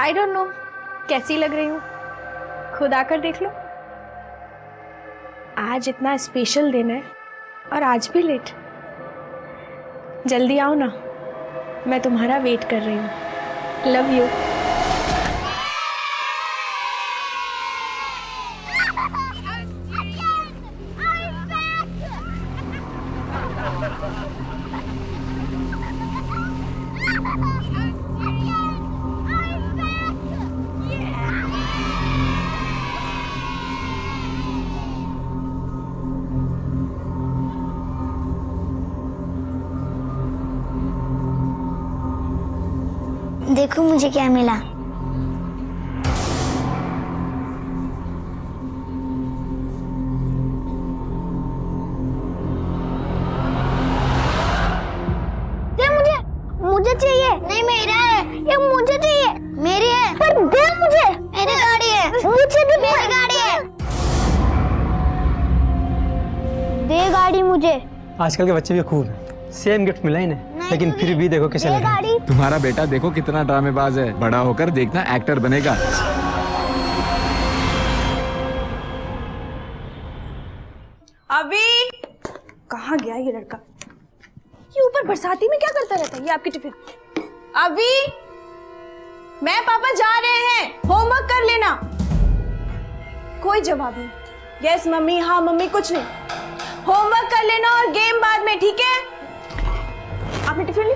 I don't know कैसी लग रही हूँ, खुद आकर देख लो। आज इतना स्पेशल दिन है और आज भी लेट। जल्दी आओ ना, मैं तुम्हारा वेट कर रही हूँ। Love you. देखो मुझे क्या मिला। दे मुझे, मुझे चाहिए। नहीं मेरा है, ये मुझे चाहिए। मेरी है। पर दे मुझे। मेरी गाड़ी है। मुझे भी मेरी गाड़ी है। दे गाड़ी मुझे। आजकल के बच्चे भी खूब हैं, सेम गिफ्ट मिला इन्हें, लेकिन फिर भी देखो कैसे लग रहा है। तुम्हारा बेटा देखो कितना ड्रामेबाज है, बड़ा होकर देखना एक्टर बनेगा। अभी कहाँ गया ये लड़का? ये ऊपर बरसाती में क्या करता रहता है? ये आपकी टिफिन। अभी मैं पापा जा रहे हैं, होमवर्क कर लेना। कोई जवाब नहीं। यस मम्मी, हाँ मम्मी, कुछ नहीं। होमवर्क कर लेना और गेम बाद में, ठीक है? आपने टिफिन ली?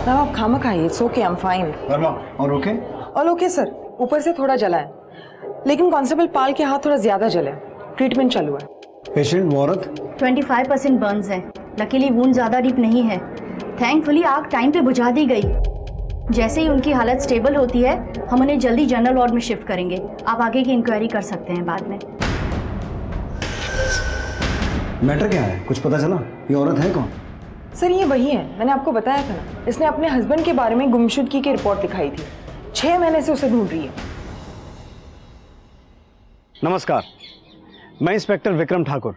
ना आप खामा खाइए, it's okay, I am fine. Verma, और ओके? ऑल ओके सर, ऊपर से थोड़ा जला है, लेकिन कांस्टेबल पाल के हाथ थोड़ा ज्यादा जले, ट्रीटमेंट चालू है। पेशेंट वो औरत 25% बर्न्स है। लकीली वुंड ज़्यादा डीप नहीं है। थैंकफुली आग टाइम पे बुझा दी गई। जैसे ही उनकी हालत स्टेबल होती है, हम उन्हें जल्दी जनरल वार्ड में शिफ्ट करेंगे। आप आगे की इंक्वायरी कर सकते हैं बाद में। मैटर क्या है, कुछ पता चला? ये औरत है कौन? सर ये वही है, मैंने आपको बताया था ना, इसने अपने हस्बैंड के बारे में गुमशुदगी की रिपोर्ट लिखाई थी। 6 महीने से उसे ढूंढ रही है। नमस्कार, मैं इंस्पेक्टर विक्रम ठाकुर।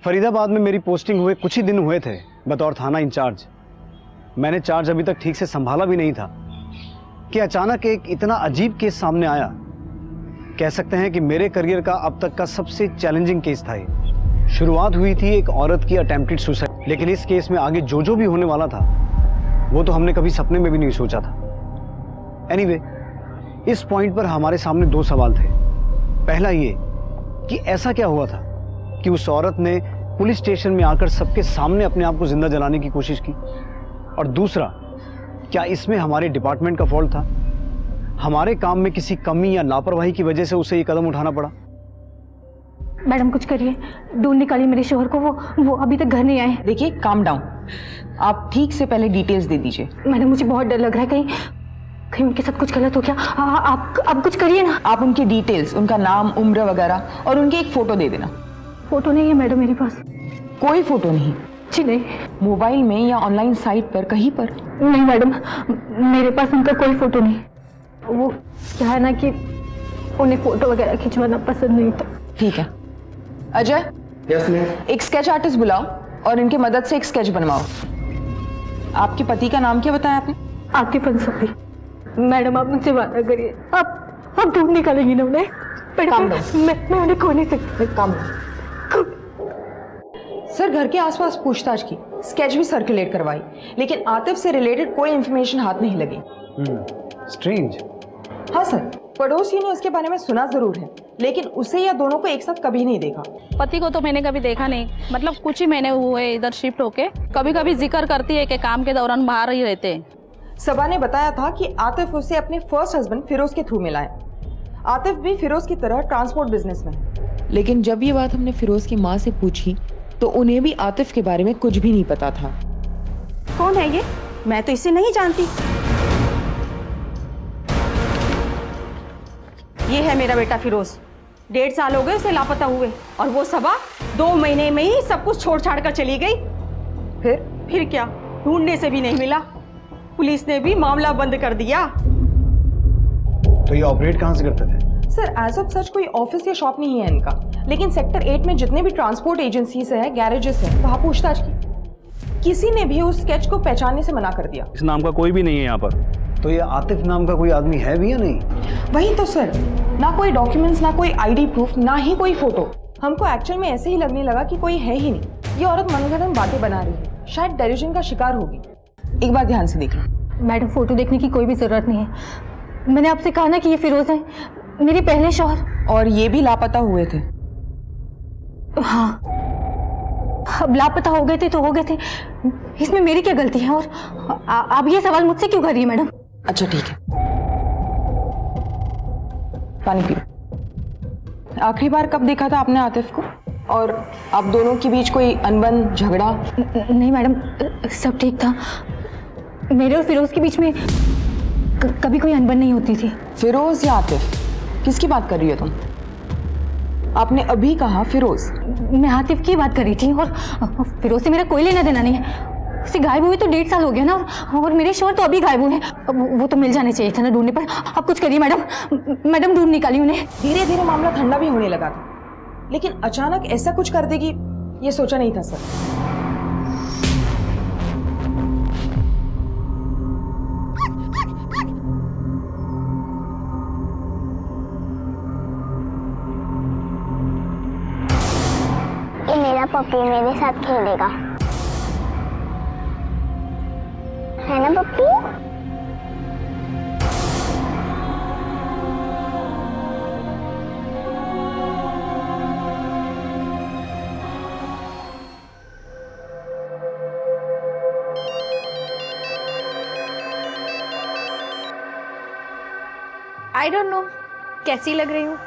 फरीदाबाद में मेरी पोस्टिंग हुए कुछ ही दिन हुए थे बतौर थाना इंचार्ज। मैंने चार्ज अभी तक ठीक से संभाला भी नहीं था कि अचानक एक इतना अजीब केस सामने आया। कह सकते हैं कि मेरे करियर का अब तक का सबसे चैलेंजिंग केस था ये। शुरुआत हुई थी एक औरत की अटेम्प्टेड सुसाइड, लेकिन इस केस में आगे जो भी होने वाला था वो तो हमने कभी सपने में भी नहीं सोचा था। एनीवे, इस पॉइंट पर हमारे सामने 2 सवाल थे। पहला ये कि ऐसा क्या हुआ था कि उस औरत ने पुलिस स्टेशन में आकर सबके सामने अपने आप को जिंदा जलाने की कोशिश की, और दूसरा, क्या इसमें हमारे डिपार्टमेंट का फॉल्ट था? हमारे काम में किसी कमी या लापरवाही की वजह से उसे ये कदम उठाना पड़ा? मैडम कुछ करिए, ढूंढ निकालिए मेरे शोहर को। वो अभी तक घर नहीं आए। देखिए काम डाउन, आप ठीक से पहले डिटेल्स दे दीजिए। मैडम मुझे बहुत डर लग रहा है, कहीं उनके साथ कुछ गलत हो गया। आप कुछ करिए ना। आप उनकी डिटेल्स, उनका नाम, उम्र वगैरह और उनकी एक फोटो दे देना। फोटो नहीं है मैडम मेरे पास। कोई फोटो नहीं? जी नहीं। मोबाइल में या ऑनलाइन साइट पर कहीं पर? नहीं मैडम, मेरे पास उनका कोई फोटो नहीं। वो क्या है ना कि उन्हें फोटो वगैरह खिंचवाना पसंद नहीं था। ठीक है अजय, एक स्केच आर्टिस्ट बुलाओ और इनकी मदद से एक स्केच बनवाओ। आपके पति का नाम क्या बताया आपने? आतिफ अंसारी। मैडम आप मुझसे वादा करिए, आप ढूंढ निकालेंगी ना उन्हें? काम मैं उन्हें खो नहीं सकती। काम सर, घर के आसपास पूछताछ की, स्केच भी सर्कुलेट करवाई, लेकिन आतिफ से रिलेटेड कोई इंफॉर्मेशन हाथ नहीं लगी। स्ट्रेंज। हाँ सर, पड़ोसी ने उसके बारे में सुना जरूर है, लेकिन उसे या दोनों को एक साथ कभी नहीं देखा। पति को तो मैंने कभी देखा नहीं, मतलब कुछ ही महीने हुए इधर शिफ्ट होके। कभी कभी जिक्र करती है कि काम के दौरान बाहर ही रहते हैं। सबा ने बताया था कि आतिफ उसे अपने फर्स्ट हस्बैंड फिरोज के थ्रू मिला है। आतिफ भी फिरोज की तरह ट्रांसपोर्ट बिजनेस में है। लेकिन जब ये बात हमने फिरोज की माँ से पूछी तो उन्हें भी आतिफ के बारे में कुछ भी नहीं पता था। कौन है ये? मैं तो इसे नहीं जानती। ये है मेरा बेटा फिरोज। 1.5 साल हो गए उसे लापता हुए, और वो सबा 2 महीने में ही सब कुछ छोड़ छाड़ कर चली गई। फिर क्या, ढूंढने से भी नहीं मिला। पुलिस ने भी मामला बंद कर दिया। तो ये ऑपरेट कहाँ से करते थे? सर, एज ऑफ सच कोई ऑफिस या शॉप नहीं है इनका, लेकिन सेक्टर 8 में जितने भी ट्रांसपोर्ट एजेंसीज है, गैरेजेस हैं, वहाँ पूछताछ की। किसी ने भी उस स्केच को पहचानने से मना कर दिया। इस नाम का कोई भी नहीं है यहाँ पर। तो ये आतिफ नाम का कोई आदमी है भी या नहीं? वही तो सर, ना कोई डॉक्यूमेंट्स, ना कोई आईडी प्रूफ, ना ही कोई फोटो। हमको एक्चुअल में ऐसे ही लगने लगा कि कोई है ही नहीं। ये औरत मनगढ़ंत बातें बना रही है, शायद डेल्यूजन का शिकार होगी। एक बार ध्यान से देख लो। मैडम फोटो देखने की कोई भी जरूरत नहीं है। मैंने आपसे कहा ना कि ये फिरोज है, मेरे पहले शौहर। और ये भी लापता हुए थे? हाँ, अब लापता हो गए थे तो हो गए थे, इसमें मेरी क्या गलती है? और आप ये सवाल मुझसे क्यों कर रही है मैडम? अच्छा ठीक है, पानी पियो। आखिरी बार कब देखा था आपने आतिफ को? और आप दोनों के बीच कोई अनबन, झगड़ा? नहीं मैडम, सब ठीक था। मेरे और फिरोज के बीच में कभी कोई अनबन नहीं होती थी। फिरोज या आतिफ, किसकी बात कर रही हो तुम? आपने अभी कहा फिरोज। मैं आतिफ की बात कर रही थी, और फिरोज से मेरा कोई लेना देना नहीं है। उसे गायब हुए तो 1.5 साल हो गया ना, और मेरे शौहर तो अभी गायब हुए हैं। वो तो मिल जाने चाहिए था ना ढूंढने पर। आप कुछ करिए मैडम, मैडम ढूंढ निकाली उन्हें। धीरे धीरे मामला ठंडा भी होने लगा था, लेकिन अचानक ऐसा कुछ कर देगी ये सोचा नहीं था सर। ये मेरा पप्पी मेरे साथ खेलेगा, है ना पप्पी? आई डोंट नो कैसी लग रही हूँ,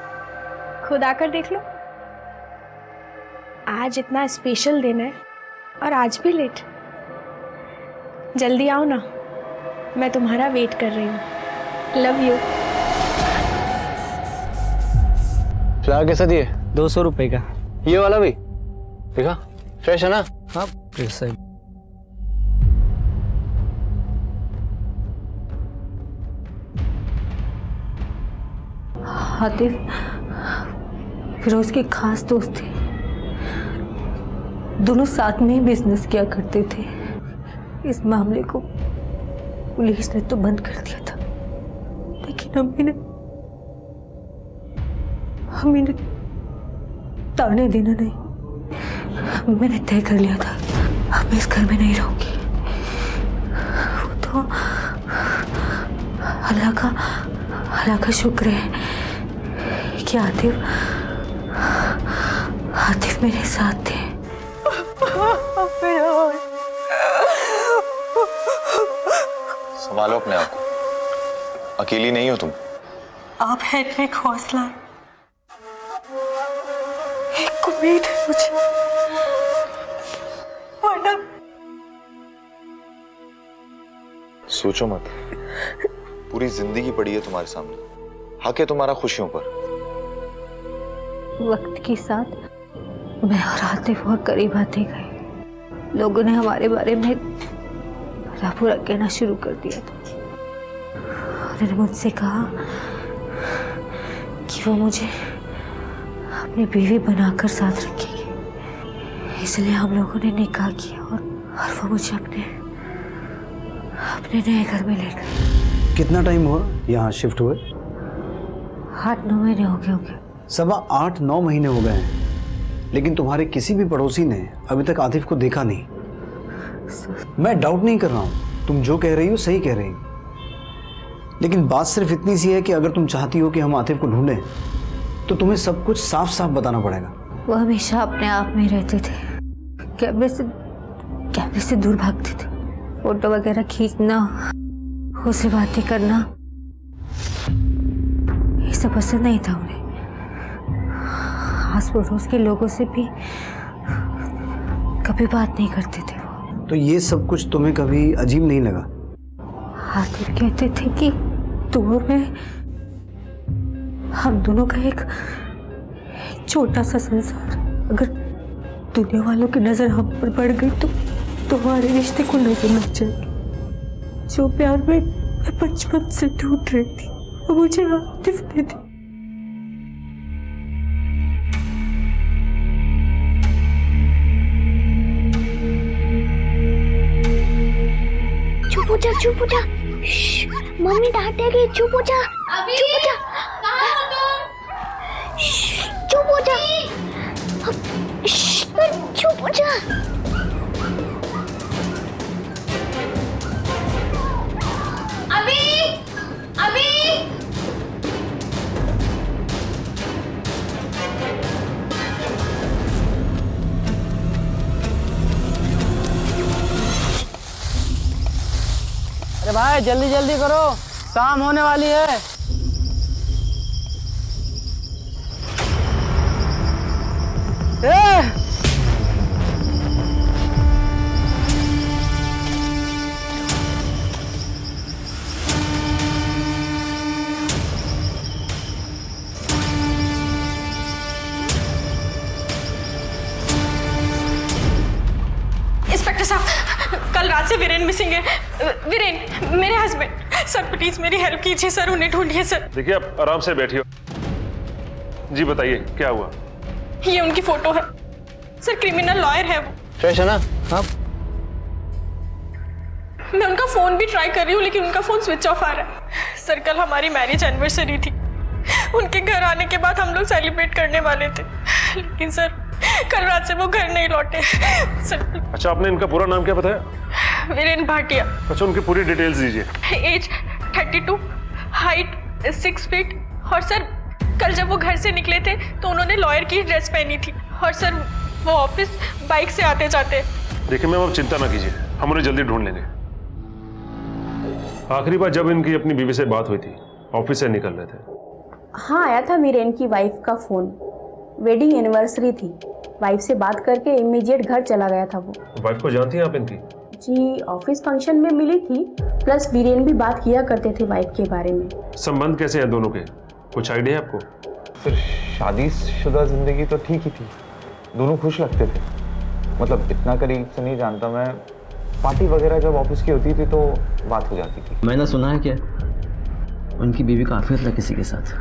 खुद आकर देख लो। आज इतना स्पेशल दिन है और आज भी लेट। जल्दी आओ ना, मैं तुम्हारा वेट कर रही हूँ। Love you. फ्लावर कैसा दिए? 200 रुपए का। ये वाला भी देखा, फ्रेश है ना? हाँ फ्रेश है। आतिफ फिरोज के खास दोस्त थे, दोनों साथ में ही बिजनेस किया करते थे। इस मामले को पुलिस ने तो बंद कर दिया था, लेकिन हमें ताने देना नहीं। मैंने तय कर लिया था अब इस घर में नहीं रहूंगी। वो तो अल्लाह का शुक्र है कि आतिफ मेरे साथ थे। संभालो अपने आप को, अकेली नहीं हो तुम। आप हैं एक हौसला, एक उम्मीद है मुझे, वरना सोचो मत, पूरी जिंदगी पड़ी है तुम्हारे सामने, हक है तुम्हारा खुशियों पर। वक्त के साथ मैं और आतिफ और करीब आते गए। लोगों ने हमारे बारे में भला बुरा कहना शुरू कर दिया था। उन्होंने मुझसे कहा कि वो मुझे अपनी बीवी बनाकर साथ रखेंगे, इसलिए हम लोगों ने निकाह किया और वो मुझे अपने नए घर में ले गए। कितना टाइम हुआ यहाँ शिफ्ट हुए? 8-9 महीने हो गए होंगे। 8-9 महीने हो गए हैं, लेकिन तुम्हारे किसी भी पड़ोसी ने अभी तक आतिफ को देखा नहीं। मैं डाउट नहीं कर रहा हूँ, तुम जो कह रही हो सही कह रही हो, लेकिन बात सिर्फ इतनी सी है कि अगर तुम चाहती हो कि हम आतिफ को ढूंढें तो तुम्हें सब कुछ साफ साफ बताना पड़ेगा। वो हमेशा अपने आप में रहते थे, कैमरे से दूर भागते थे। फोटो वगैरह खींचना, उससे बातें करना, ये सब पसंद नहीं था उन्हें। आस पड़ोस के लोगों से भी कभी बात नहीं करते थे वो। तो ये सब कुछ तुम्हें कभी अजीब नहीं लगा? आतिफ कहते थे कि तुम और मैं, हम दोनों का एक छोटा सा संसार, अगर दुनिया वालों की नजर हम पर पड़ गई तो हमारे रिश्ते को नजर लग जाएगी। जो प्यार में मैं बचपन से ढूंढ रही थी वो मुझे आतिफ ने दी। चुप हो जा, मम्मी डांटेगी। चुप हो जा, चुप हो जा, चुप हो जा। अभी अरे भाई जल्दी जल्दी करो, शाम होने वाली है। इंस्पेक्टर साहब, कल रात से वीरेन मिसिंग है। वीरेन मेरे हस्बैंड। सर प्लीज मेरी हेल्प कीजिए सर, उन्हें ढूंढिए सर। देखिए आप आराम से बैठिए। जी बताइए क्या हुआ? ये उनकी फोटो है सर, क्रिमिनल लॉयर है वो। फ्रेश है ना? हाँ। मैं उनका फोन भी ट्राई कर रही हूँ लेकिन उनका फोन स्विच ऑफ आ रहा है। सर कल हमारी मैरिज एनिवर्सरी थी, उनके घर आने के बाद हम लोग सेलिब्रेट करने वाले थे, लेकिन सर कल रात से वो घर नहीं लौटे सर। अच्छा आपने इनका पूरा नाम क्या बताया? वीरेन भाटिया। अच्छा उनकी पूरी डिटेल्स दीजिए। एज 32, हाइट 6 फीट, और सर कल जब वो घर से निकले थे तो उन्होंने लॉयर की ड्रेस पहनी थी, और सर वो ऑफिस बाइक से आते जाते। देखिए मैम आप चिंता ना कीजिए, हम उन्हें जल्दी ढूंढ लेंगे। आखिरी बार जब इनकी अपनी बीवी से बात हुई थी, ऑफिस से निकल रहे थे। हाँ आया था वीरेन की वाइफ का फोन, वेडिंग एनिवर्सरी थी, वाइफ से बात करके इमीडिएट घर चला गया था वो। वाइफ को जानती हैं आप इनकी? जी ऑफिस फंक्शन में मिली थी, प्लस वीरेन भी बात किया करते थे वाइफ के बारे में। संबंध कैसे हैं दोनों के, कुछ आइडिया है आपको? सर शादीशुदा जिंदगी तो ठीक ही थी, दोनों खुश लगते थे। मतलब इतना करीब से नहीं जानता मैं, पार्टी वगैरह जब ऑफिस की होती थी तो बात हो जाती थी। मैंने सुना है कि उनकी बीवी का अफेयर था किसी के साथ।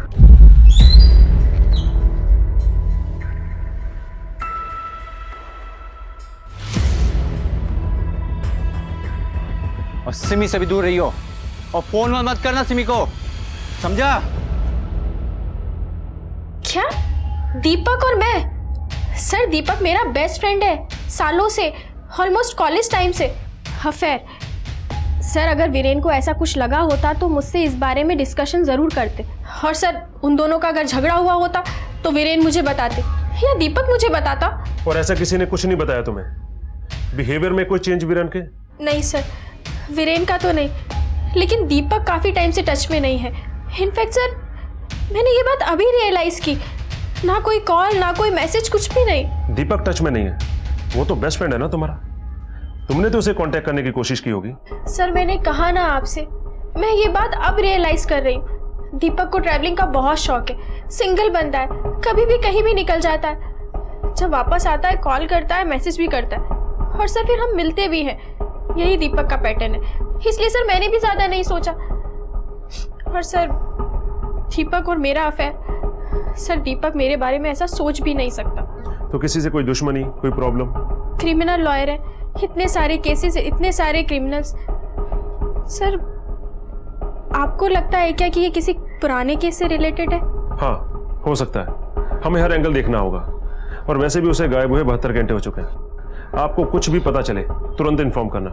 और सिमी से भी दूर रही हो, और फोन मत करना सिमी को, समझा? क्या दीपक और मैं? सर दीपक मेरा बेस्ट फ्रेंड है सालों से, ऑलमोस्ट कॉलेज टाइम से। अफेयर? सर अगर वीरेन को ऐसा कुछ लगा होता तो मुझसे इस बारे में डिस्कशन जरूर करते, और सर उन दोनों का अगर झगड़ा हुआ होता तो वीरेन मुझे बताते या दीपक मुझे बताता। और ऐसा किसी ने कुछ नहीं बताया तुम्हें? बिहेवियर में कोई चेंज वीरेन के? नहीं सर, वीरेन का तो नहीं, लेकिन दीपक काफी टाइम से टच में नहीं है। इनफैक्ट सर मैंने ये बात अभी रियलाइज की, ना कोई कॉल ना कोई मैसेज, कुछ भी नहीं। दीपक टच में नहीं है, वो तो बेस्ट फ्रेंड है ना तुम्हारा, तुमने तो उसे कांटेक्ट करने की कोशिश की होगी। सर मैंने कहा ना आपसे, मैं ये बात अब रियलाइज कर रही हूँ। दीपक को ट्रैवलिंग का बहुत शौक है, सिंगल बंदा है, कभी भी कहीं भी निकल जाता है, जब वापस आता है कॉल करता है, मैसेज भी करता है, और सर फिर हम मिलते भी हैं। यही दीपक का पैटर्न है, इसलिए सर मैंने भी ज्यादा नहीं सोचा। और सर दीपक और मेरा अफेयर, सर दीपक मेरे बारे में ऐसा सोच भी नहीं सकता। तो किसी से कोई दुश्मनी, कोई प्रॉब्लम? क्रिमिनल लॉयर है, इतने सारे केसेस, इतने सारे क्रिमिनल्स। सर आपको लगता है क्या कि ये किसी पुराने केस से रिलेटेड है? हाँ, हो सकता है। हमें हर एंगल देखना होगा। और वैसे भी उसे गायब हुए 72 घंटे हो चुके हैं। आपको कुछ भी पता चले तुरंत इन्फॉर्म करना।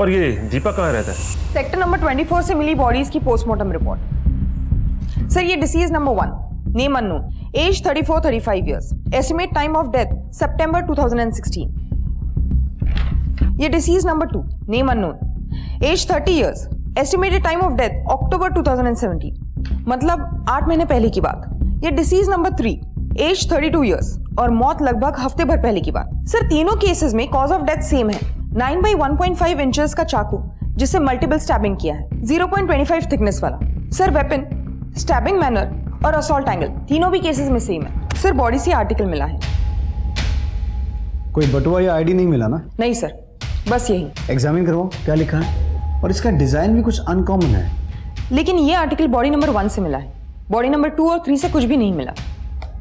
और ये दीपक कहाँ रहता है? सेक्टर नंबर 24 से मिली बॉडीज की पोस्टमार्टम रिपोर्ट। सर ये deceased number 1, name unknown, age 34-35 years, estimate time of death September 2016। ये deceased number 2, name unknown, age 30 years, estimated time of death October 2017, मतलब 8 महीने पहले की बात। ये डिसीज नंबर 3, एज 32 ईयर्स और मौत लगभग हफ्ते भर पहले की बात। सर तीनों केसेस में कॉज ऑफ डेथ सेम है, 9 by 1.5 इंचेस का चाकू जिससे मल्टीपल स्टैबिंग किया है, 0.25 थिकनेस वाला। सर वेपन, स्टैबिंग मैनर और असॉल्ट एंगल तीनों भी केसेस में सेम है। सर बॉडी से आर्टिकल मिला है। कोई बटुआ या आईडी नहीं मिला ना? नहीं सर, बस यही। एग्जामिन करवाओ क्या लिखा है। और इसका डिजाइन भी कुछ अनकॉमन है। लेकिन ये आर्टिकल बॉडी नंबर 1 से मिला है, बॉडी नंबर 2 और 3 से कुछ भी नहीं मिला।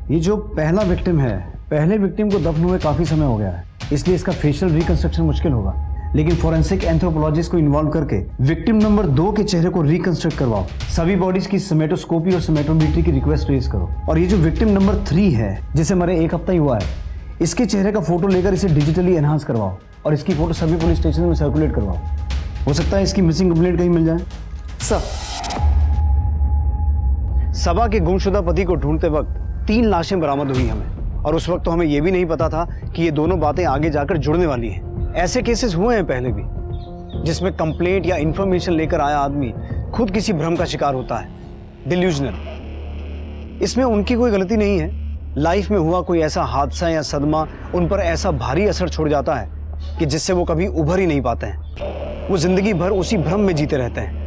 ये जो पहला विक्टिम है, पहले विक्टिम को दफन हुए काफी समय हो गया है, इसलिए इसका फेशियल रिकंस्ट्रक्शन मुश्किल होगा। लेकिन फोरेंसिक एंथ्रोपोलॉजिस्ट को इन्वॉल्व करके विक्टिम नंबर 2 के चेहरे को रिकंस्ट्रक्ट करवाओ। सभी बॉडीज की समेटोस्कोपी और समेटोमेट्री की रिक्वेस्ट रेज करो। और ये जो विक्टिम नंबर 3 है, जिसे मरे 1 हफ्ता ही हुआ है, इसके चेहरे का फोटो लेकर इसे डिजिटली एनहांस करवाओ और इसकी फोटो सभी पुलिस स्टेशन में सर्कुलेट करवाओ। हो सकता है इसकी मिसिंग कंप्लेंट कहीं मिल जाए। सर सबा के गुमशुदा पति को ढूंढते वक्त 3 लाशें बरामद हुई हमें, और उस वक्त तो हमें यह भी नहीं पता था कि ये दोनों बातें आगे जाकर जुड़ने वाली हैं। ऐसे केसेस हुए हैं पहले भी, जिसमें कंप्लेंट या इंफॉर्मेशन लेकर आया आदमी खुद किसी भ्रम का शिकार होता है, डिल्यूजनल। इसमें उनकी कोई गलती नहीं है। लाइफ में हुआ कोई ऐसा हादसा या सदमा उन पर ऐसा भारी असर छोड़ जाता है कि जिससे वो कभी उभर ही नहीं पाते हैं। वो जिंदगी भर उसी भ्रम में जीते रहते हैं।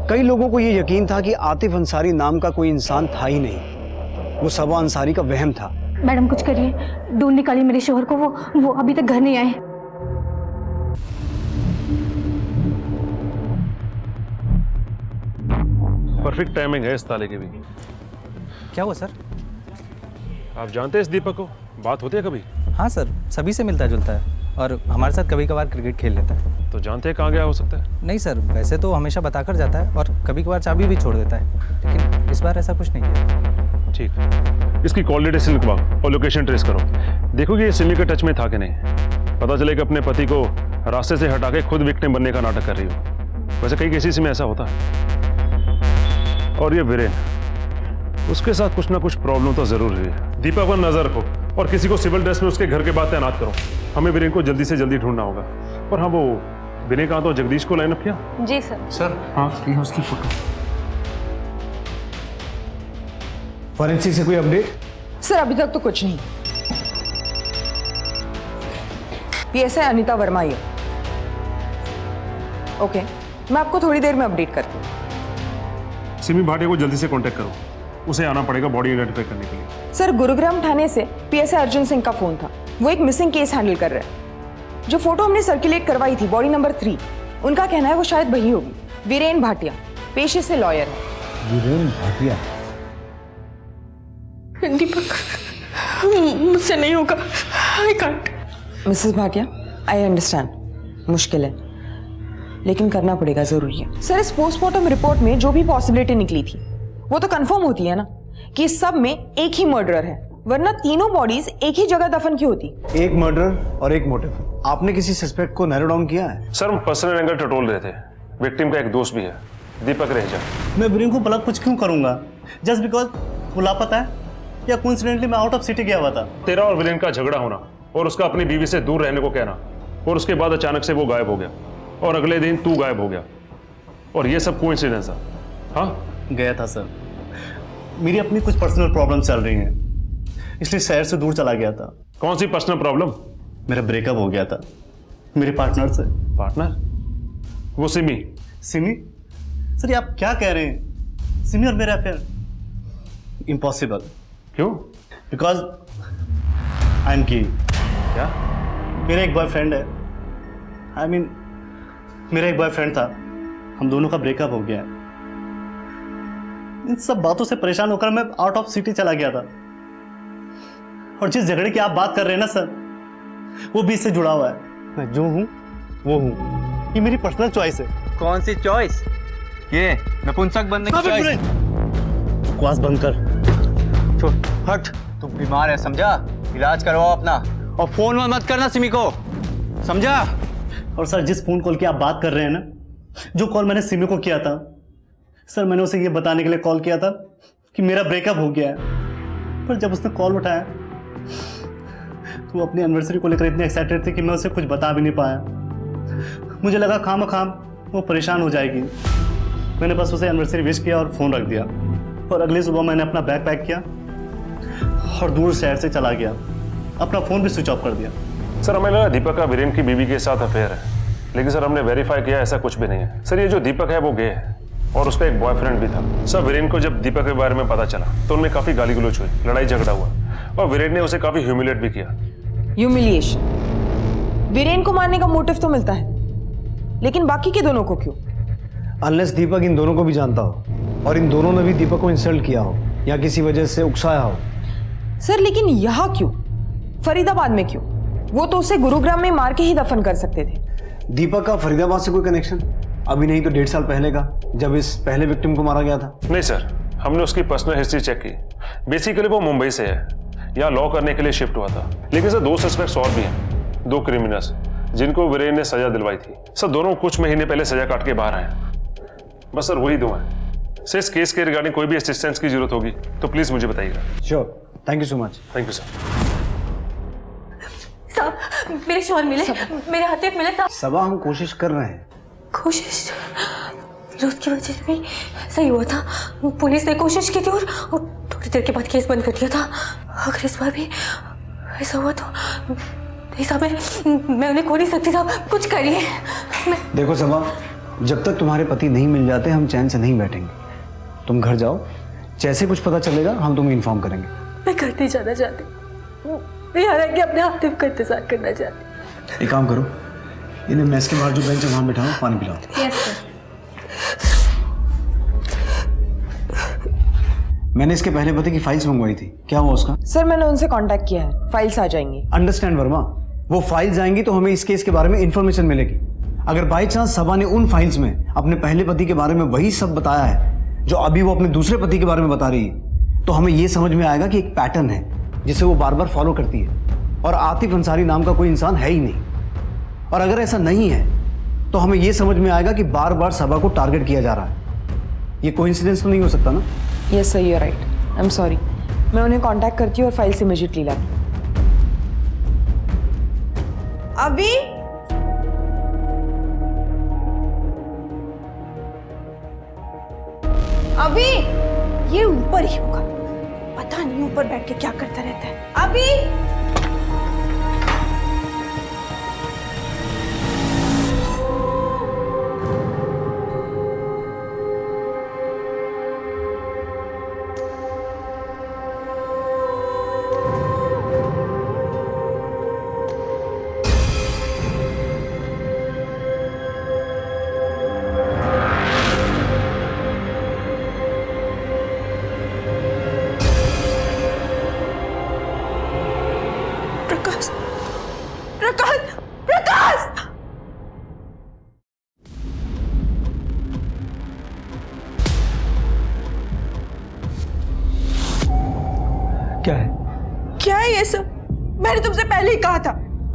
कई लोगों को ये यकीन था कि आतिफ अंसारी नाम का कोई इंसान था ही नहीं, वो सबा अंसारी का वहम था। मैडम कुछ करिए, ढूंढ निकालिए मेरे शोहर को, वो अभी तक घर नहीं आए। परफेक्ट टाइमिंग है इस ताले की भी। क्या हुआ सर? आप जानते हैं इस दीपक को? बात होती है कभी? हाँ सर, सभी से मिलता जुलता है और हमारे साथ कभी कभार क्रिकेट खेल लेता है। तो जानते हैं कहाँ गया हो सकता है? नहीं सर, वैसे तो हमेशा बताकर जाता है और कभी कभार चाबी भी छोड़ देता है, लेकिन इस बार ऐसा कुछ नहीं है। ठीक, इसकी कॉल डिटेल्स लिखवाओ और लोकेशन ट्रेस करो। देखो कि ये सिमी के टच में था कि नहीं। पता चले कि अपने पति को रास्ते से हटा के खुद विक्टिम बनने का नाटक कर रही हो। वैसे कई केसेस में ऐसा होता है। और ये वीरेन, उसके साथ कुछ ना कुछ प्रॉब्लम तो जरूर है। दीपक पर नजर रखो और किसी को सिविल ड्रेस में उसके घर के बाद तैनात करो। हमें वीरेन को जल्दी से जल्दी ढूंढना होगा। और हाँ, वो वीरेन कहा तो जगदीश को लाइन अप किया? जी सर। सर हाँ, ये उसकी फोटो। फॉरेंसिक से कोई अपडेट? सर अभी तक तो कुछ नहीं। पीएसआई अनीता वर्मा ये। ओके, मैं आपको थोड़ी देर में अपडेट करती हूँ। सिमी भाटिया को जल्दी से कांटेक्ट करो, उसे आना पड़ेगा बॉडी आइडेंटिफाई करने के लिए। सर गुरुग्राम थाने से पीएसआई अर्जुन सिंह का फोन था, वो एक मिसिंग केस हैंडल कर रहे हैं। जो फोटो हमने सर्कुलेट करवाई थी बॉडी नंबर 3, उनका कहना है वो शायद वही होगी। वीरेन भाटिया, पेशे से लॉयर है। वीरेन भाटिया? दीपक मुझसे नहीं होगा, I can't. Mrs Bhatia, I understand, मुश्किल है लेकिन करना पड़ेगा, जरूरी है। सर इस पोस्टमार्टम रिपोर्ट में जो भी पॉसिबिलिटी निकली थी वो तो कंफर्म होती है ना कि इस सब में एक ही मर्डरर है, वरना तीनों बॉडीज एक ही जगह दफन की होती। एक मर्डर और एक मोटिव। आपने किसी सस्पेक्ट को नैरो डाउन किया है? सर हम पर्सनल एंगल टटोल रहे थे। विक्टिम का एक दोस्त भी है, दीपक रेजा। मैं वीरेन को भला कुछ क्यों करूंगा? जस्ट बिकॉज वो लापता है या कोइंसिडेंटली मैं आउट ऑफ सिटी गया हुआ था? तेरा और वीरेन का झगड़ा होना और उसका अपनी बीवी से दूर रहने को कहना, और उसके बाद अचानक से वो गायब हो गया और अगले दिन तू गायब हो गया, और ये सब कोइंसिडेंस है? हाँ गया था सर, मेरी अपनी कुछ पर्सनल प्रॉब्लम चल रही हैं, इसलिए शहर से दूर चला गया था। कौन सी पर्सनल प्रॉब्लम? मेरा ब्रेकअप हो गया था मेरे पार्टनर से। पार्टनर? वो सिमी? सिमी? सर ये आप क्या कह रहे हैं? सिमी और मेरा अफेयर? इम्पॉसिबल। क्यों? Because I am gay. क्या? मेरा एक बॉयफ्रेंड है, आई मीन मेरा एक बॉयफ्रेंड था, हम दोनों का ब्रेकअप हो गया है। इन सब बातों से परेशान होकर मैं आउट ऑफ सिटी चला गया था। और जिस झगड़े की आप बात कर रहे हैं ना सर, वो भी इससे जुड़ा हुआ है। मैं जो हूं वो हूं। ये मेरी पर्सनल चॉइस है। कौन सी चॉइस? ये नपुंसक बनने की चॉइस? बकवास बंद कर। छोड़, हट। तू बीमार है, समझा? इलाज करवाओ अपना, और फोन मत करना सिमी को, समझा? और सर, जिस फोन कॉल की आप बात कर रहे हैं ना, जो कॉल मैंने सिमी को किया था सर, मैंने उसे ये बताने के लिए कॉल किया था कि मेरा ब्रेकअप हो गया है। पर जब उसने कॉल उठाया तो वो अपनी एनिवर्सरी को लेकर इतनी एक्साइटेड थी कि मैं उसे कुछ बता भी नहीं पाया। मुझे लगा खामखाम वो परेशान हो जाएगी। मैंने बस उसे एनिवर्सरी विश किया और फ़ोन रख दिया। और अगली सुबह मैंने अपना बैग पैक किया और दूर शहर से चला गया। अपना फ़ोन भी स्विच ऑफ कर दिया। सर, हमें लगा दीपक का वीरेन की बीवी के साथ अफेयर है, लेकिन सर हमने वेरीफाई किया ऐसा कुछ भी नहीं है। सर, ये जो दीपक है वो गे है और उसका एक बॉयफ्रेंड भी था। सर, वीरेन को जब दीपक के बारे में पता चला तो उनमें काफी गाली गलौज हुई, लड़ाई झगड़ा हुआ और वीरेन ने उसे काफी ह्यूमिलेट भी किया। ह्यूमिलिएशन। वीरेन को मारने का मोटिव तो मिलता है, लेकिन बाकी के दोनों को क्यों? अनलेस दीपक इन दोनों को भी जानता हो और इन दोनों ने भी दीपक को इंसल्ट किया हो या किसी वजह से उकसाया हो। सर, लेकिन यहाँ क्यों? फरीदाबाद में क्यों? वो तो उसे गुरुग्राम में मार के ही दफन कर सकते थे। दीपक का फरीदाबाद से कोई कनेक्शन? अभी नहीं तो 1.5 साल पहले का, जब इस पहले विक्टिम को मारा गया था। नहीं सर, हमने उसकी पर्सनल हिस्ट्री चेक की। बेसिकली वो मुंबई से है, यहाँ लॉ करने के लिए शिफ्ट हुआ था। लेकिन सर 2 सस्पेक्ट्स और भी हैं, 2 क्रिमिनल्स जिनको वीरेन ने सजा दिलवाई थी। सर, दोनों कुछ महीने पहले सजा काट के बाहर आए। बस सर वही 2 हैं। सर, इस केस के रिगार्डिंग कोई भी असिस्टेंस की जरूरत होगी तो प्लीज मुझे बताइएगा। Sure, thank you so much. Thank you sir. साहब, मेरे शॉल मिले, मेरे हाथे मिले साहब। सबा, हम कोशिश कर रहे हैं। कोशिश फिरोज की वजह से भी सही हुआ था। पुलिस ने कोशिश की थी और थोड़ी देर के बाद केस बंद कर दिया था। अगर इस बार भी ऐसा हुआ तो नहीं साहब, मैं उन्हें खो नहीं सकती साहब, कुछ करिए। देखो सबा, जब तक तुम्हारे पति नहीं मिल जाते हम चैन से नहीं बैठेंगे। तुम घर जाओ, जैसे कुछ पता चलेगा हम तुम्हें इन्फॉर्म करेंगे। मैं घर नहीं जाना चाहती, मैं यहाँ रह के अपने आतिफ का इंतजार करना चाहती। एक काम करो, इन्हें मेस के बाहर जो बेंच है वहां बिठाओ, पानी पिलाओ। Yes sir. मैंने इसके पहले पति की फाइल्स मंगवाई थी, क्या हुआ उसका? सर, मैंने उनसे कांटेक्ट किया है, फाइल्स आ जाएंगी। अंडरस्टैंड वर्मा, वो फाइल्स आएंगी तो हमें इस केस के बारे में इंफॉर्मेशन मिलेगी। अगर बाई चांस सबा ने उन फाइल्स में अपने पहले पति के बारे में वही सब बताया है जो अभी वो अपने दूसरे पति के बारे में बता रही है, तो हमें ये समझ में आएगा कि एक पैटर्न है जिसे वो बार बार फॉलो करती है और आतिफ अंसारी नाम का कोई इंसान है ही नहीं। और अगर ऐसा नहीं है तो हमें यह समझ में आएगा कि बार बार सबा को टारगेट किया जा रहा है। ये कोइंसिडेंस तो नहीं हो सकता ना? Yes sir, you are right. I am sorry, मैं उन्हें कांटेक्ट करती हूँ और फाइल से इमीडिएटली लाती हूँ। अभी अभी ये ऊपर ही होगा, पता नहीं ऊपर बैठ के क्या करता रहता है। अभी क्या है? क्या है ये सब? मैंने तुमसे पहले ही कहा था,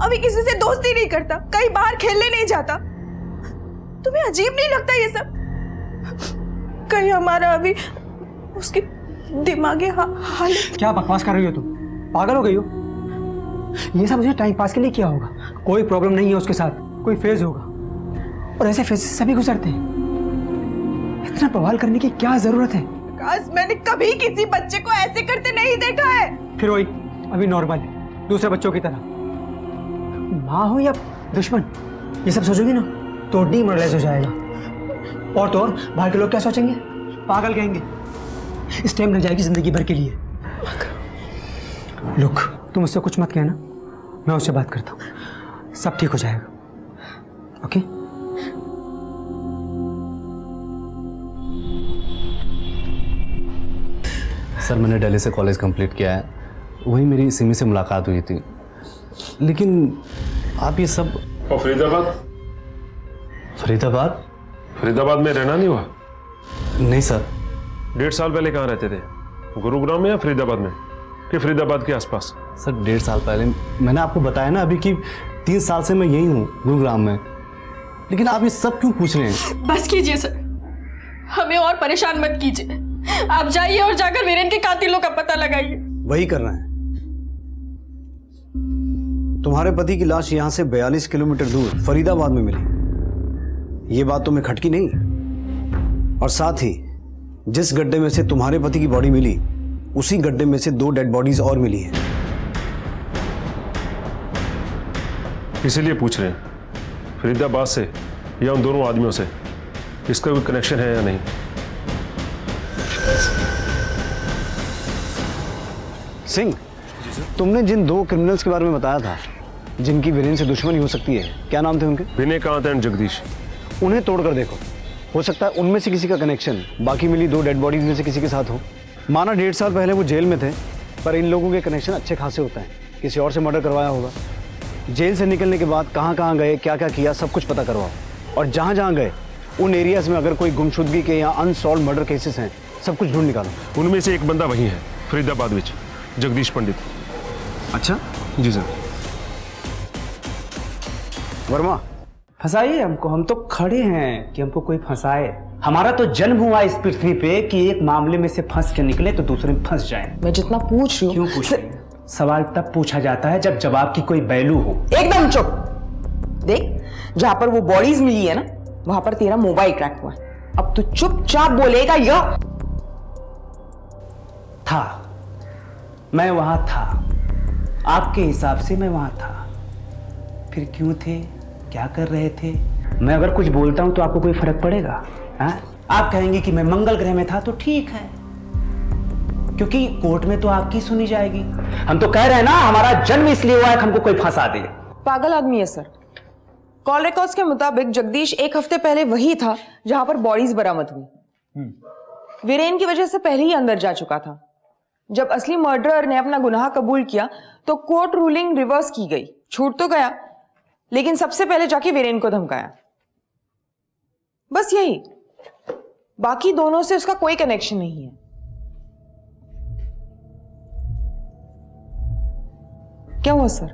अभी किसी से दोस्ती नहीं करता, कहीं बाहर खेलने नहीं जाता। तुम्हें अजीब नहीं लगता ये सब? कहीं हमारा अभी उसकी दिमागी हालत। क्या बकवास कर रही हो तुम? पागल हो गई हो? ये सब मुझे टाइम पास के लिए किया होगा। कोई प्रॉब्लम नहीं है उसके साथ, कोई फेज होगा और ऐसे फेज सभी गुजरते हैं। इतना बवाल करने की क्या जरूरत है? मैंने कभी किसी बच्चे को ऐसे करते नहीं देखा है। फिर वही अभी नॉर्मल है, दूसरे बच्चों की तरह। माँ हो या दुश्मन, ये सब सोचोगी ना तो डीमोरलाइज हो जाएगा। और तो और बाहर के लोग क्या सोचेंगे? पागल कहेंगे। स्टेम रह जाएगी जिंदगी भर के लिए। लुक, तुम उससे कुछ मत कहना, मैं उससे बात करता हूँ, सब ठीक हो जाएगा। ओके? सर मैंने दिल्ली से कॉलेज कंप्लीट किया है, वही मेरी सिमी से मुलाकात हुई थी। लेकिन आप ये सब। और फरीदाबाद? फरीदाबाद? फरीदाबाद में रहना नहीं हुआ? नहीं सर। 1.5 साल पहले कहाँ रहते थे? गुरुग्राम में या फरीदाबाद में, कि फरीदाबाद के आसपास? सर 1.5 साल पहले मैंने आपको बताया ना अभी कि 3 साल से मैं यही हूँ गुरुग्राम में। लेकिन आप ये सब क्यों पूछ रहे हैं? बस कीजिए सर, हमें और परेशान मत कीजिए। आप जाइए और जाकर वीरेन के कातिलों का पता लगाइए। वही करना है। तुम्हारे पति की लाश यहां से 42 किलोमीटर दूर फरीदाबाद में मिली, ये बात तुम्हें खटकी नहीं? और साथ ही जिस गड्ढे में से तुम्हारे पति की बॉडी मिली, उसी गड्ढे में से 2 डेड बॉडीज और मिली हैं। इसीलिए पूछ रहे हैं फरीदाबाद से या उन दोनों आदमियों से इसका कोई कनेक्शन है या नहीं। सिंह, तुमने जिन 2 क्रिमिनल्स के बारे में बताया था जिनकी वीरेन से दुश्मनी हो सकती है, क्या नाम थे उनके? विनयकांत एंड जगदीश। उन्हें तोड़कर देखो, हो सकता है उनमें से किसी का कनेक्शन बाकी मिली 2 डेड बॉडीज में से किसी के साथ हो। माना 1.5 साल पहले वो जेल में थे, पर इन लोगों के कनेक्शन अच्छे खासे होते हैं। किसी और से मर्डर करवाया होगा। जेल से निकलने के बाद कहाँ कहाँ गए, क्या क्या किया, सब कुछ पता करवाओ। और जहाँ जहाँ गए उन एरियाज में अगर कोई गुमशुदगी के या अनसॉल्व मर्डर केसेस हैं, सब कुछ ढूंढ निकालो। उनमें से एक बंदा वही है फरीदाबाद में, जगदीश पंडित। अच्छा जी सर। वर्मा, फंसाइए हमको, हम तो खड़े हैं कि हमको कोई फंसाए। हमारा तो जन्म हुआ इस पृथ्वी पे कि एक मामले में से फंस के निकले तो दूसरे में फंस जाए। मैं जितना पूछ रही हूँ। क्यों पूछ रही? सवाल तब पूछा जाता है जब जवाब की कोई वैल्यू हो। एकदम चुप। देख, जहाँ पर वो बॉडीज मिली है ना, वहां पर तेरा मोबाइल क्रैक हुआ है। अब तू चुपचाप बोलेगा या? था, मैं वहां था, आपके हिसाब से मैं वहां था। फिर क्यों थे, क्या कर रहे थे? मैं अगर कुछ बोलता हूं तो आपको कोई फर्क पड़ेगा? आप कहेंगे कि मैं मंगल ग्रह में था तो ठीक है, क्योंकि कोर्ट में तो आपकी सुनी जाएगी। हम तो कह रहे हैं ना, हमारा जन्म इसलिए हुआ है कि हमको कोई फंसा दे। पागल आदमी है सर। कॉल रिकॉर्ड्स के मुताबिक जगदीश 1 हफ्ते पहले वही था जहां पर बॉडीज बरामद हुई। वीरेन की वजह से पहले ही अंदर जा चुका था। जब असली मर्डरर ने अपना गुनाह कबूल किया तो कोर्ट रूलिंग रिवर्स की गई। छूट तो गया, लेकिन सबसे पहले जाके वीरेन को धमकाया। बस यही, बाकी दोनों से उसका कोई कनेक्शन नहीं है। क्या हुआ सर?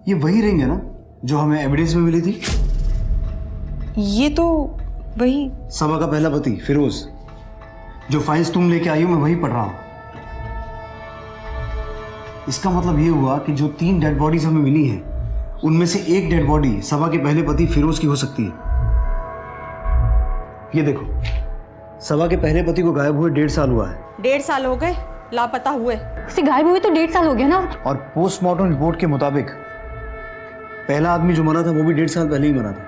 ये वही रिंग है ना जो हमें एविडेंस में मिली थी? ये तो वही सबा का पहला पति फिरोज। जो फाइल्स तुम लेके आई हो मैं वही पढ़ रहा हूं। इसका मतलब ये हुआ कि जो 3 डेड बॉडीज हमें मिली हैं, उनमें से एक डेड बॉडी सबा के पहले पति फिरोज की हो सकती है। ये देखो, सबा के पहले पति को गायब हुए 1.5 साल हुआ है। 1.5 साल हो गए लापता हुए? उसे गायब हुए तो 1.5 साल हो गया ना। और पोस्टमार्टम रिपोर्ट के मुताबिक पहला आदमी जो मरा था वो भी 1.5 साल पहले ही मरा था।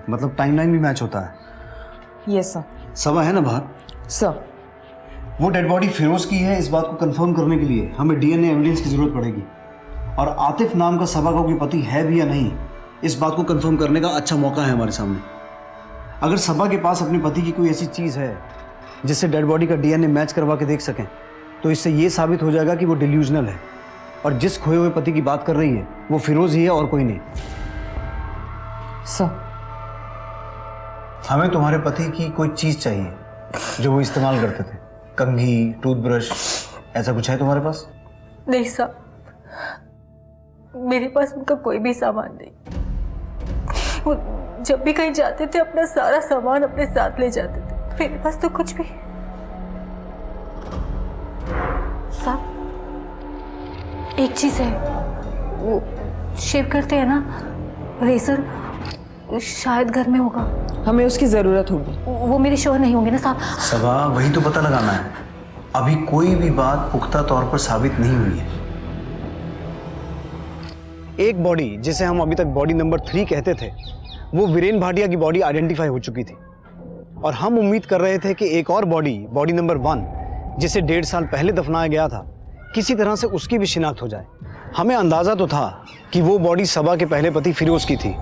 मतलब टाइमलाइन भी मैच होता है। Yes sir. सबा है ना बाहर? सर, वो डेड बॉडी फिरोज की है, इस बात को कंफर्म करने के लिए हमें डीएनए एविडेंस की जरूरत पड़ेगी। और आतिफ नाम का सबा का कोई पति है भी या नहीं, इस बात को कंफर्म करने का अच्छा मौका है हमारे सामने। अगर सबा के पास अपने पति की कोई ऐसी चीज है जिससे डेड बॉडी का डीएनए मैच करवा के देख सकें, तो इससे ये साबित हो जाएगा कि वो डिल्यूजनल है और जिस खोए हुए पति की बात कर रही है वो फिरोज ही है और कोई नहीं। सर, हमें तुम्हारे पति की कोई चीज चाहिए जो वो इस्तेमाल करते थे। कंघी, टूथब्रश, ऐसा कुछ है तुम्हारे पास? नहीं साहब, मेरे पास उनका कोई भी सामान नहीं। वो जब भी कहीं जाते थे अपना सारा सामान अपने साथ ले जाते थे। मेरे पास तो कुछ भी। साहब, एक चीज है, वो शेव करते हैं ना, रेजर, शायद घर में होगा। हमें उसकी जरूरत होगी। वो मेरे शोहर नहीं होंगे ना साहब? सबा, वही तो पता लगाना है। अभी कोई भी बात पुख्ता तौर पर साबित नहीं हुई है। एक बॉडी जिसे हम अभी तक बॉडी नंबर 3 कहते थे, वो वीरेन भाटिया की बॉडी आइडेंटिफाई हो चुकी थी और हम उम्मीद कर रहे थे कि एक और बॉडी नंबर 1, जिसे 1.5 साल पहले दफनाया गया था, किसी तरह से उसकी भी शिनाख्त हो जाए। हमें अंदाजा तो था कि वो बॉडी सबा के पहले पति फिरोज की थी।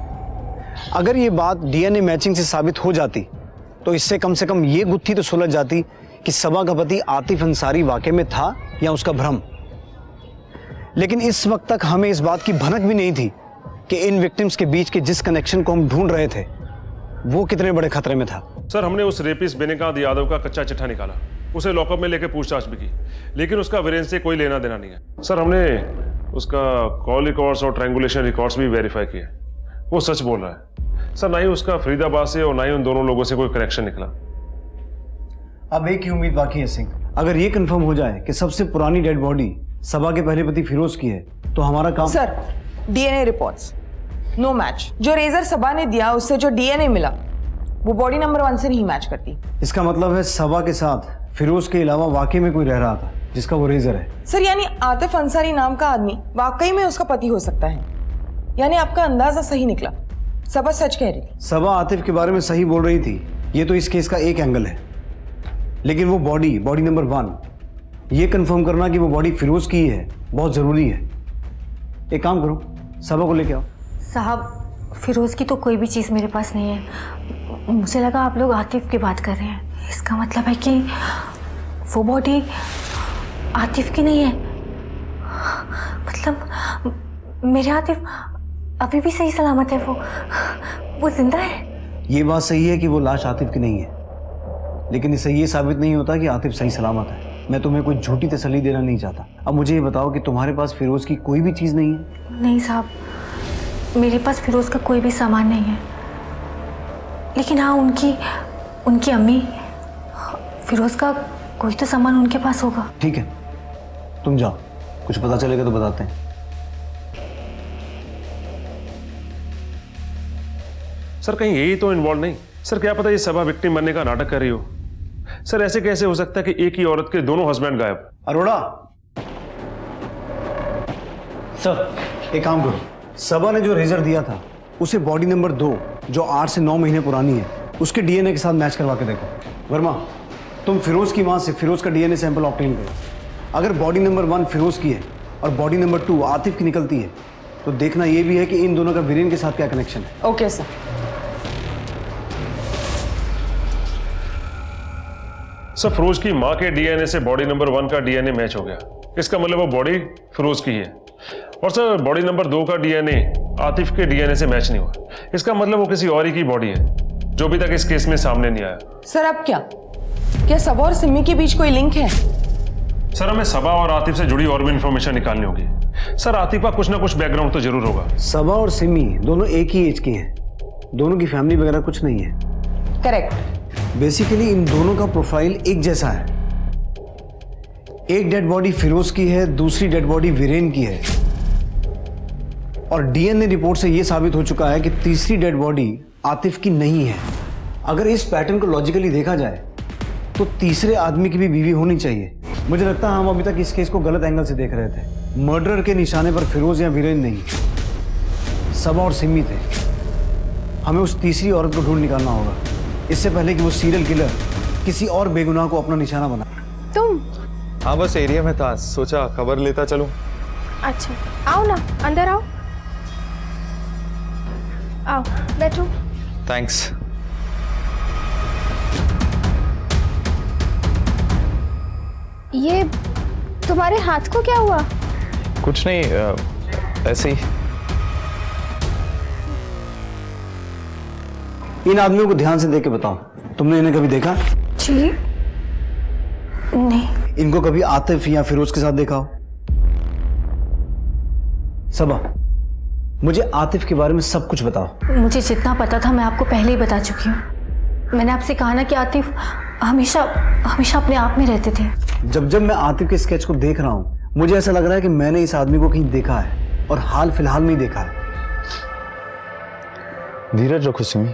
अगर ये बात डीएनए मैचिंग से साबित हो जाती तो इससे कम से कम ये गुत्थी तो सुलझ जाती कि सबा का पति आतिफ अंसारी वाकई में था या उसका भ्रम, लेकिन इस वक्त तक हमें इस बात की भनक भी नहीं थी कि इन विक्टिम्स के बीच के जिस कनेक्शन को हम ढूंढ रहे थे वो कितने बड़े खतरे में था। सर, हमने उस रेपिस्ट बेनिकांत यादव का कच्चा चिट्ठा निकाला, उसे लॉकअप में लेकर पूछताछ भी की, लेकिन उसका वीरेंद्र से कोई लेना देना नहीं है। सर, हमने उसका कॉल रिकॉर्ड्स और ट्रायंगुलेशन रिकॉर्ड्स भी वेरीफाई किए, वो सच बोल रहा है। सर, ना ही उसका फरीदाबाद से और ना ही उन दोनों लोगों से कोई कनेक्शन निकला। अब एक ही उम्मीद बाकी है सिंह, अगर ये कंफर्म हो जाए कि सबसे पुरानी डेड बॉडी सबा के पहले पति फिरोज की है तो हमारा काम। Sir, DNA reports no match. जो रेजर सबा ने दिया उससे जो डीएनए मिला वो बॉडी नंबर 1 से नहीं मैच करती। इसका मतलब है सबा के साथ फिरोज के अलावा वाकई में कोई रह रहा था जिसका वो रेजर है। सर, यानी आतिफ अंसारी नाम का आदमी वाकई में उसका पति हो सकता है। यानी आपका अंदाजा सही निकला, सबा सच कह रही थी। सबा आतिफ के बारे में सही बोल रही थी, ये तो इस केस का एक एंगल है, लेकिन वो बॉडी नंबर 1, ये कंफर्म करना कि वो बॉडी फिरोज की है बहुत जरूरी है। एक काम करो, सबा को लेके आओ। साहब, फिरोज की तो कोई भी चीज़ मेरे पास नहीं है। मुझे लगा आप लोग आतिफ की बात कर रहे हैं। इसका मतलब है कि वो बॉडी आतिफ की नहीं है। मतलब मेरे आतिफ अभी भी सही सलामत है, वो जिंदा है। ये बात सही है कि वो लाश आतिफ की नहीं है, लेकिन इससे ये साबित नहीं होता कि आतिफ सही सलामत है। मैं तुम्हें कोई झूठी तसल्ली देना नहीं चाहता। अब मुझे ये बताओ कि तुम्हारे पास फिरोज की कोई भी चीज़ नहीं है? नहीं साहब, मेरे पास फिरोज का कोई भी सामान नहीं है, लेकिन हाँ उनकी अम्मी, फिरोज का कोई तो सामान उनके पास होगा। ठीक है, तुम जाओ, कुछ पता चलेगा तो बताते हैं। सर, कहीं यही तो इन्वॉल्व नहीं? सर, क्या पता ये सबा विक्टिम बनने का नाटक कर रही हो। सर, ऐसे कैसे हो सकता है कि एक ही औरत के दोनों हस्बैंड गायब? अरोड़ा, सर एक काम करो, सबा ने जो रेजर दिया था उसे बॉडी नंबर 2 जो 8 से 9 महीने पुरानी है उसके डीएनए के साथ मैच करवा के देखो। वर्मा, तुम फिरोज की मां से फिरोज का डीएनए सैंपल ऑब्टेन करो। अगर बॉडी नंबर 1 फिरोज की है और बॉडी नंबर 2 आतिफ की निकलती है तो देखना यह भी है कि इन दोनों का वीरेन के साथ क्या कनेक्शन है। Okay sir. सर, फिरोज की मां के डीएनए से बॉडी नंबर 1 का डीएनए मैच हो गया, इसका मतलब वो बॉडी फिरोज की है। और सर, बॉडी नंबर 2 का डीएनए आतिफ के डीएनए से मैच नहीं हुआ, इसका मतलब वो किसी और ही की बॉडी है जो अभी तक इस केस में सामने नहीं आया। सर, अब क्या सबा और सिमी के बीच कोई लिंक है? सर, हमें सबा और आतिफ से जुड़ी और भी इंफॉर्मेशन निकालनी होगी। सर, आतिफ का कुछ ना कुछ बैकग्राउंड तो जरूर होगा। सबा और सिमी दोनों एक ही एज के हैं, दोनों की फैमिली वगैरह कुछ नहीं है। करेक्ट। बेसिकली इन दोनों का प्रोफाइल एक जैसा है। एक डेड बॉडी फिरोज की है, दूसरी डेड बॉडी वीरेन की है, और डीएनए रिपोर्ट से यह साबित हो चुका है कि तीसरी डेड बॉडी आतिफ की नहीं है। अगर इस पैटर्न को लॉजिकली देखा जाए तो तीसरे आदमी की भी बीवी होनी चाहिए। मुझे लगता है हम अभी तक इस केस को गलत एंगल से देख रहे थे। मर्डर के निशाने पर फिरोज या वीरेन नहीं, सबा और सिमी थे। हमें उस तीसरी औरत को ढूंढ निकालना होगा इससे पहले कि वो सीरियल किलर किसी और बेगुनाह को अपना निशाना बना। तुम? हाँ, बस एरिया में था, सोचा खबर लेता चलूं। अच्छा, आओ ना, अंदर आओ। आओ, बैठो। थैंक्स। ये तुम्हारे हाथ को क्या हुआ? कुछ नहीं, ऐसे ही। इन आदमियों को ध्यान से देख के बताओ, तुमने इन्हें कभी देखा? जी नहीं। इनको कभी आतिफ या फिरोज के साथ देखा हो? सबा, मुझे आतिफ के बारे में सब कुछ बताओ। मुझे जितना पता था मैं आपको पहले ही बता चुकी हूँ। मैंने आपसे कहा ना कि आतिफ हमेशा अपने आप में रहते थे। जब मैं आतिफ के स्केच को देख रहा हूँ मुझे ऐसा लग रहा है कि मैंने इस आदमी को कहीं देखा है और हाल फिलहाल में ही देखा है। धीरज रखो सिमी,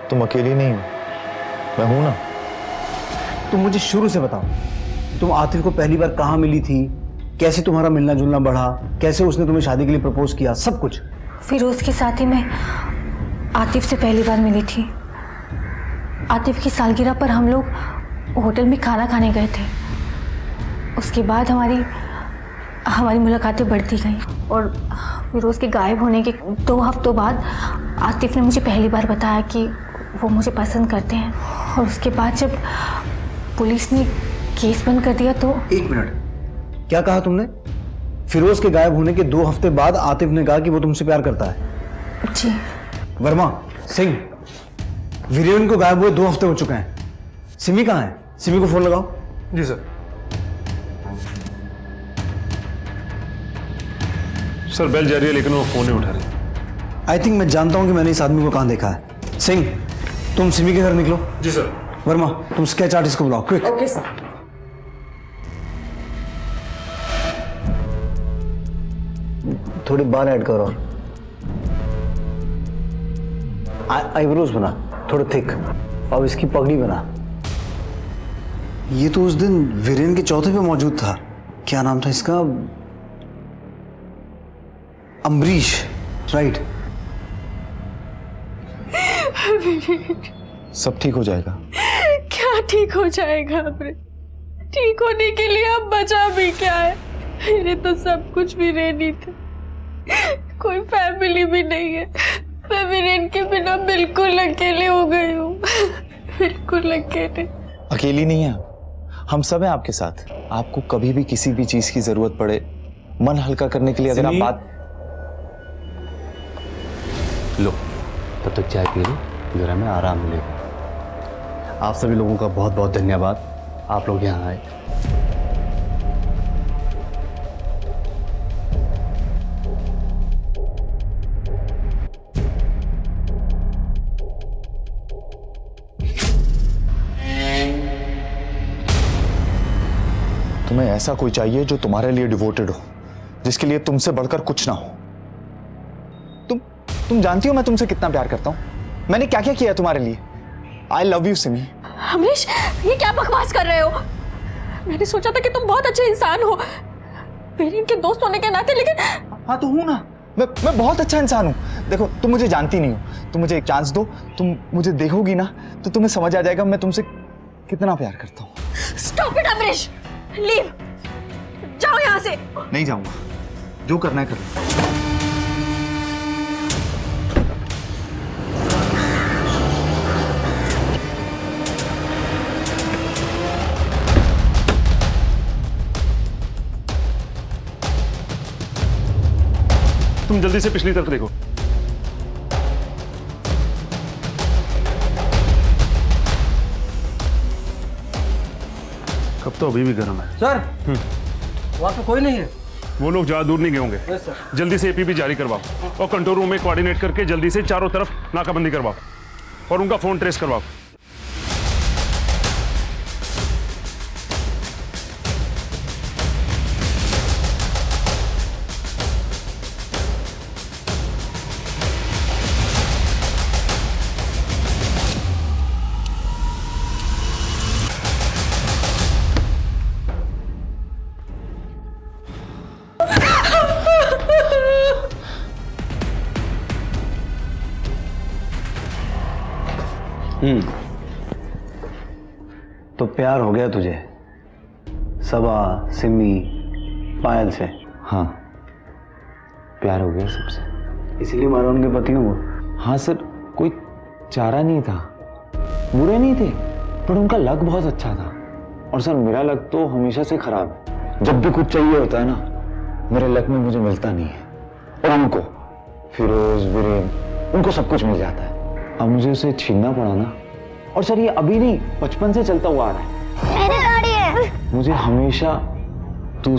तुम अकेली नहीं हो, मैं हूं ना। तुम मुझे शुरू से बताओ, तुम आतिफ को पहली बार कहाँ मिली थी, कैसे तुम्हारा मिलना जुलना बढ़ा, कैसे उसने तुम्हें शादी के लिए प्रपोज किया, सब कुछ। फिरोज के साथ ही मैं आतिफ से पहली बार मिली थी। आतिफ की सालगिरह पर हम लोग होटल में खाना खाने गए थे। उसके बाद हमारी मुलाकातें बढ़ती गईं और फिरोज के गायब होने के 2 हफ्तों बाद आतिफ ने मुझे पहली बार बताया कि वो मुझे पसंद करते हैं। और उसके बाद जब पुलिस ने केस बंद कर दिया तो? एक मिनट, क्या कहा तुमने? फिरोज के गायब होने के 2 हफ्ते बाद आतिफ ने कहा कि वो तुमसे प्यार करता है। जी। वर्मा, सिंह, वीरेन को गायब हुए 2 हफ्ते हो चुके हैं। सिमी कहाँ है? सिमी को फोन लगाओ। जी सर। सर बेल जा रही है लेकिन वो फोन नहीं उठा रही। आई थिंक मैं जानता हूं कि मैंने इस आदमी को कहां देखा है। सिंह, तुम सिमी के घर निकलो। जी सर। वर्मा, तुम स्केच आर्टिस्ट को बुलाओ, क्विक। Okay sir. थोड़ी बाल ऐड करो, आईब्रोज बना थोड़े थिक, और इसकी पगड़ी बना। ये तो उस दिन वीरेन के चौथे पे मौजूद था। क्या नाम था इसका? अम्बरीश, राइट? सब ठीक हो जाएगा। क्या ठीक हो जाएगा? अपने ठीक होने के लिए अब बचा भी क्या है? मेरे तो सब कुछ वीरेन ही थे, कोई फैमिली भी नहीं है। मैं वीरेन के बिना बिल्कुल अकेले हो गई हूँ, बिल्कुल अकेले। अकेली नहीं है, हम सब हैं आपके साथ। आपको कभी भी किसी भी चीज की जरूरत पड़े, मन हल्का करने के लिए अगर आप बात लो, तब तक चाय पी लो, जरा हमें आराम मिलेगा। आप सभी लोगों का बहुत बहुत धन्यवाद, आप लोग यहाँ आए। तुम्हें ऐसा कोई चाहिए जो तुम्हारे लिए डिवोटेड हो, जिसके लिए तुमसे बढ़कर कुछ ना हो। तुम जानती हो मैं तुमसे कितना प्यार करता हूं। मैंने क्या क्या किया तुम्हारे लिए। I love you Simi. Amrish, ये क्या बकवास कर रहे हो? मैंने सोचा था कि तुम बहुत अच्छे इंसान हो, वीरेन के दोस्त होने के नाते, लेकिन हाँ तो हूं ना, मैं बहुत अच्छा इंसान हूं। देखो, तुम मुझे जानती नहीं हो, तुम मुझे एक चांस दो, तुम मुझे देखोगी ना तो तुम्हें समझ आ जाएगा मैं तुमसे कितना प्यार करता हूं। स्टॉप इट अमरीश, लीव, जाओ यहाँ से। नहीं जाऊंगा, जो करना है कर लो। तुम जल्दी से पिछली तरफ देखो। कब तो अभी भी गर्म है। सर, वहां पे कोई नहीं है। वो लोग ज्यादा दूर नहीं गए होंगे। जल्दी से एपीपी जारी करवाओ और कंट्रोल रूम में कोऑर्डिनेट करके जल्दी से चारों तरफ नाकाबंदी करवाओ और उनका फोन ट्रेस करवाओ। तो प्यार हो गया तुझे सबा, सिमी, पायल से? हाँ, प्यार हो गया सबसे। इसीलिए मारा उनके पतियों को? हाँ सर, कोई चारा नहीं था। बुरे नहीं थे, पर उनका लक बहुत अच्छा था। और सर, मेरा लक तो हमेशा से खराब है। जब भी कुछ चाहिए होता है ना, मेरे लक में मुझे मिलता नहीं है। और उनको, फिरोज, वीरेन, उनको सब कुछ मिल जाता है। अब मुझे उसे छीनना पड़ा ना। और सर, ये अभी नहीं, बचपन से चलता हुआ आ रहा है। मेरी गाड़ी है। मुझे हमेशा तू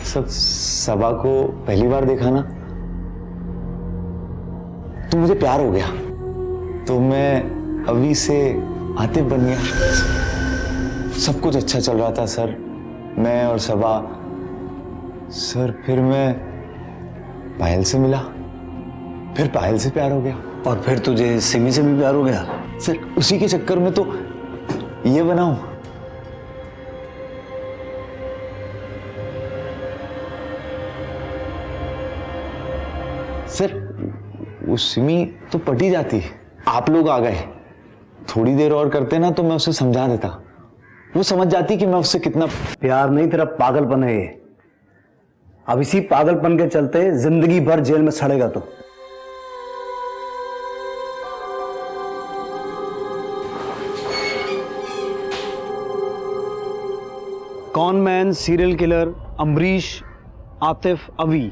सब सबा को पहली बार देखा ना तो मुझे प्यार हो गया। तो मैं अभी से आतिफ बन गया। सब कुछ अच्छा चल रहा था सर, मैं और सबा। सर, फिर मैं पायल से मिला, फिर पायल से प्यार हो गया। और फिर तुझे सिमी से भी प्यार हो गया? सर, उसी के चक्कर में तो ये बनाऊं। सर, वो सिमी तो पटी जाती। आप लोग आ गए, थोड़ी देर और करते ना तो मैं उसे समझा देता। वो समझ जाती कि मैं उससे कितना प्यार नहीं, तेरा पागलपन है ये। अब इसी पागलपन के चलते जिंदगी भर जेल में सड़ेगा तो। Conman, serial killer, Amrish, Atif, अवी,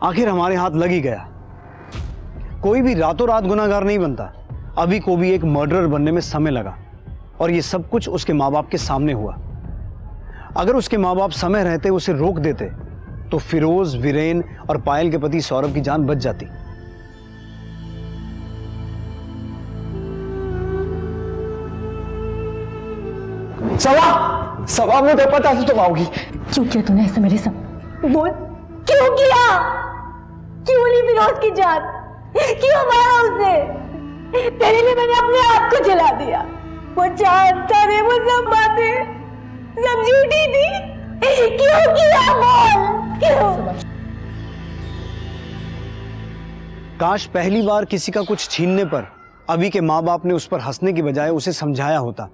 आखिर हमारे हाथ लग ही गया। कोई भी रातों रात गुनाहगार नहीं बनता। अभी को भी एक मर्डरर बनने में समय लगा और ये सब कुछ उसके माँ बाप के सामने हुआ। अगर उसके माँ बाप समय रहते उसे रोक देते तो फिरोज, वीरेन और पायल के पति सौरभ की जान बच जाती। सवा मुझे पता था तुम आओगी। क्यों किया तूने ऐसा मेरे साथ? बोल, क्यों किया? क्यों ली फिरोज की जान? क्यों मारा उसे? तेरे लिए मैंने अपने आप को जला दिया। वो जानता रे, वो सब बातें सब झूठी थी। क्यों किया? बोल, क्यों? काश पहली बार किसी का कुछ छीनने पर अभी के माँ बाप ने उस पर हंसने की बजाय उसे समझाया होता,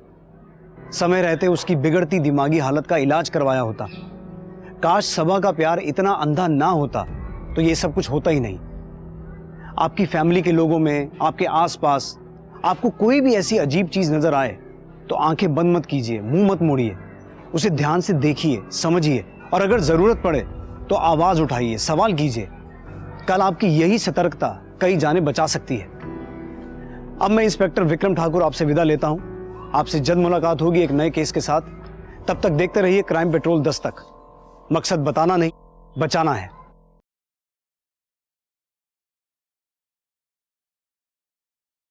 समय रहते उसकी बिगड़ती दिमागी हालत का इलाज करवाया होता। काश सबा का प्यार इतना अंधा ना होता तो ये सब कुछ होता ही नहीं। आपकी फैमिली के लोगों में, आपके आसपास आपको कोई भी ऐसी अजीब चीज नजर आए तो आंखें बंद मत कीजिए, मुंह मत मोड़िए, उसे ध्यान से देखिए, समझिए और अगर जरूरत पड़े तो आवाज उठाइए, सवाल कीजिए। कल आपकी यही सतर्कता कई जाने बचा सकती है। अब मैं इंस्पेक्टर विक्रम ठाकुर आपसे विदा लेता हूं। आपसे जल्द मुलाकात होगी एक नए केस के साथ। तब तक देखते रहिए क्राइम पेट्रोल 10 तक। मकसद बताना नहीं, बचाना है।